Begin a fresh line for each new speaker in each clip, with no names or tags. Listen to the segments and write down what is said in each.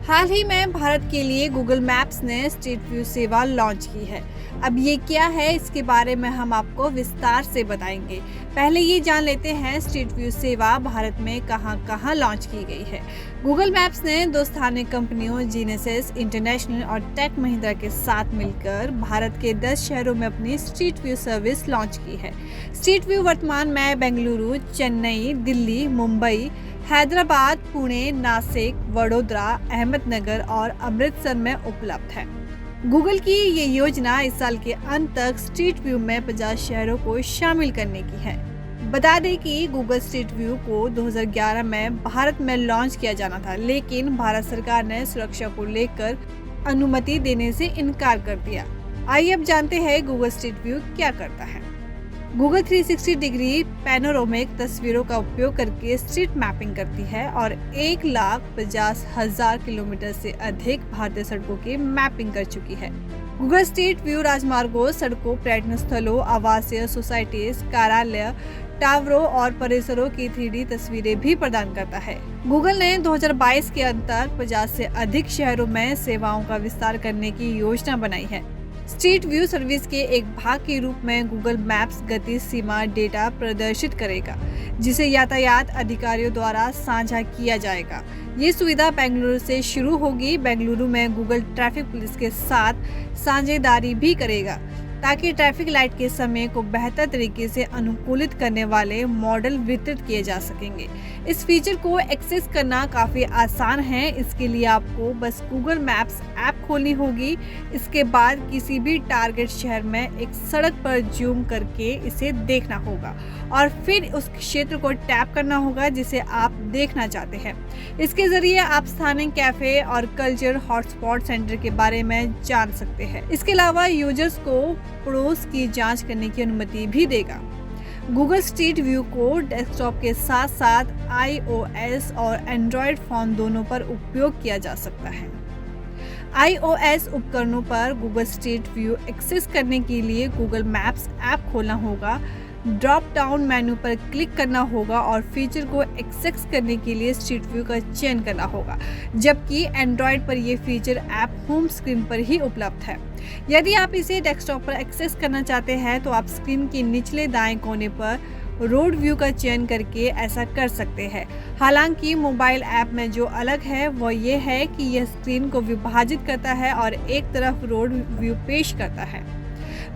हाल ही में भारत के लिए गूगल मैप्स ने स्ट्रीट व्यू सेवा लॉन्च की है। अब ये क्या है, इसके बारे में हम आपको विस्तार से बताएंगे। पहले ये जान लेते हैं स्ट्रीट व्यू सेवा भारत में कहां-कहां लॉन्च की गई है। गूगल मैप्स ने दो स्थानीय कंपनियों जीनेसिस इंटरनेशनल और टेक महिंद्रा के साथ मिलकर भारत के 10 शहरों में अपनी स्ट्रीट व्यू सर्विस लॉन्च की है। स्ट्रीट व्यू वर्तमान में बेंगलुरु, चेन्नई, दिल्ली, मुंबई, हैदराबाद, पुणे, नासिक, वडोदरा, अहमदनगर और अमृतसर में उपलब्ध है। गूगल की ये योजना इस साल के अंत तक स्ट्रीट व्यू में 50 शहरों को शामिल करने की है। बता दें कि गूगल स्ट्रीट व्यू को 2011 में भारत में लॉन्च किया जाना था, लेकिन भारत सरकार ने सुरक्षा को लेकर अनुमति देने से इनकार कर दिया। आइए अब जानते हैं गूगल स्ट्रीट व्यू क्या करता है। गूगल 360 डिग्री पैनोरामिक तस्वीरों का उपयोग करके स्ट्रीट मैपिंग करती है और 1,50,000 किलोमीटर से अधिक भारतीय सड़कों की मैपिंग कर चुकी है। गूगल स्ट्रीट व्यू राजमार्गों, सड़कों, पर्यटन स्थलों, आवासीय सोसाइटीज, कार्यालय, टावरों और परिसरों की 3D तस्वीरें भी प्रदान करता है। गूगल ने 2022 के अंत तक 50 से अधिक शहरों में सेवाओं का विस्तार करने की योजना बनाई है। स्ट्रीट व्यू सर्विस के एक भाग के रूप में गूगल मैप्स गति सीमा डेटा प्रदर्शित करेगा, जिसे यातायात अधिकारियों द्वारा साझा किया जाएगा। ये सुविधा बेंगलुरु से शुरू होगी। बेंगलुरु में गूगल ट्रैफिक पुलिस के साथ साझेदारी भी करेगा, ताकि ट्रैफिक लाइट के समय को बेहतर तरीके से अनुकूलित करने वाले मॉडल वितरित किए जा सकेंगे। इस फीचर को एक्सेस करना काफ़ी आसान है। इसके लिए आपको बस गूगल मैप्स ऐप खोलनी होगी। इसके बाद किसी भी टारगेट शहर में एक सड़क पर जूम करके इसे देखना होगा और फिर उस क्षेत्र को टैप करना होगा जिसे आप देखना चाहते हैं। इसके जरिए आप स्थानीय कैफे और कल्चर हॉटस्पॉट सेंटर के बारे में जान सकते हैं। इसके अलावा यूजर्स को पड़ोस की जांच करने की अनुमति भी देगा। गूगल स्ट्रीट व्यू को डेस्कटॉप के साथ साथ iOS और एंड्रॉयड फोन दोनों पर उपयोग किया जा सकता है। iOS उपकरणों पर गूगल स्ट्रीट व्यू एक्सेस करने के लिए गूगल मैप्स ऐप खोलना होगा, ड्रॉप डाउन मेन्यू पर क्लिक करना होगा और फीचर को एक्सेस करने के लिए स्ट्रीट व्यू का चयन करना होगा, जबकि एंड्रॉयड पर यह फीचर ऐप होम स्क्रीन पर ही उपलब्ध है। यदि आप इसे डेस्कटॉप पर एक्सेस करना चाहते हैं तो आप स्क्रीन के निचले दाएं कोने पर रोड व्यू का चयन करके ऐसा कर सकते हैं। हालांकि मोबाइल ऐप में जो अलग है वो ये है कि यह स्क्रीन को विभाजित करता है और एक तरफ रोड व्यू पेश करता है,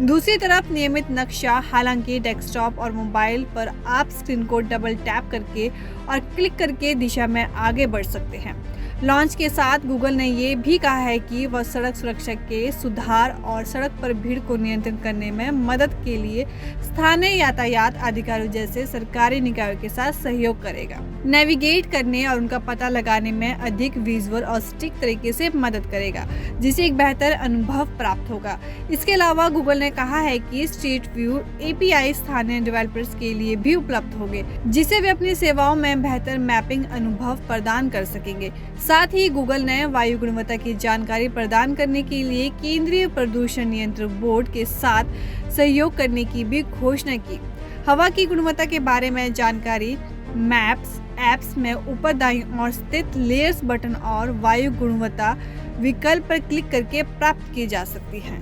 दूसरी तरफ नियमित नक्शा। हालांकि डेस्कटॉप और मोबाइल पर आप स्क्रीन को डबल टैप करके और क्लिक करके दिशा में आगे बढ़ सकते हैं। लॉन्च के साथ गूगल ने ये भी कहा है कि वह सड़क सुरक्षा के सुधार और सड़क पर भीड़ को नियंत्रित करने में मदद के लिए स्थानीय यातायात अधिकारियों जैसे सरकारी निकायों के साथ सहयोग करेगा। नेविगेट करने और उनका पता लगाने में अधिक विजुअल और सटीक तरीके से मदद करेगा, जिससे एक बेहतर अनुभव प्राप्त होगा। इसके अलावा गूगल ने कहा है कि स्ट्रीट व्यू API स्थानीय डेवलपर्स के लिए भी उपलब्ध होंगे, जिससे वे अपनी सेवाओं में बेहतर मैपिंग अनुभव प्रदान कर सकेंगे। साथ ही गूगल ने वायु गुणवत्ता की जानकारी प्रदान करने के लिए केंद्रीय प्रदूषण नियंत्रण बोर्ड के साथ सहयोग करने की भी घोषणा की। हवा की गुणवत्ता के बारे में जानकारी मैप्स ऐप्स में ऊपर दाईं ओर स्थित लेयर्स बटन और वायु गुणवत्ता विकल्प पर क्लिक करके प्राप्त की जा सकती है।